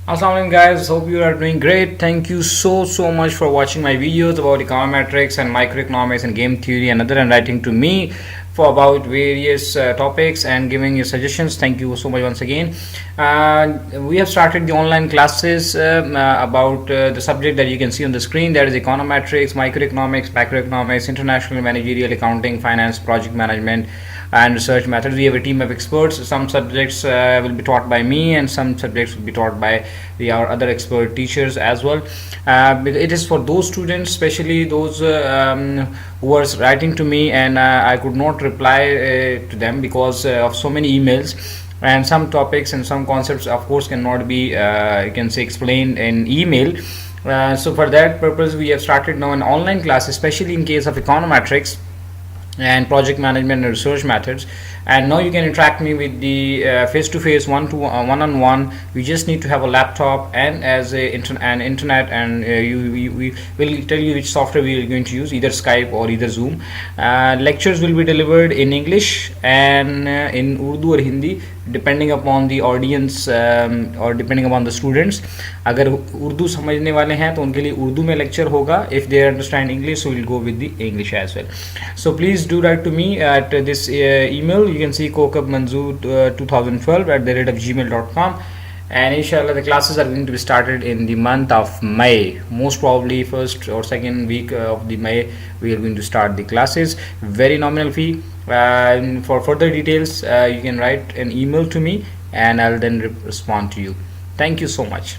Assalamualaikum guys, hope you are doing great. Thank you so much for watching my videos about econometrics and microeconomics and game theory and other, and writing to me for about various topics and giving you suggestions. Thank you so much once again. We have started the online classes about the subject that you can see on the screen, that is econometrics, microeconomics, macroeconomics, international managerial accounting, finance, project management and research methods. We have a team of experts. Some subjects will be taught by me and some subjects will be taught by our other expert teachers as well. It is for those students, especially those who was writing to me and I could not reply to them because of so many emails, and some topics and some concepts of course cannot be you can say explained in email. So for that purpose we have started now an online class, especially in case of econometrics and project management and research methods. And now you can interact me with the face-to-face, one-on-one. You just need to have a laptop and as an internet, and we will tell you which software we are going to use, either Skype or either Zoom. Lectures will be delivered in English and in Urdu or Hindi, depending upon the audience or depending upon the students. अगर उर्दू समझने वाले हैं तो उनके लिए उर्दू में lecture होगा. If they understand English, so we'll go with the English as well. So please do write to me at this email. You can see Kokab Manzoor 2012@gmail.com, and inshallah the classes are going to be started in the month of May. Most probably first or second week of the May we are going to start the classes. Very nominal fee. For further details you can write an email to me and I'll then respond to you. Thank you so much.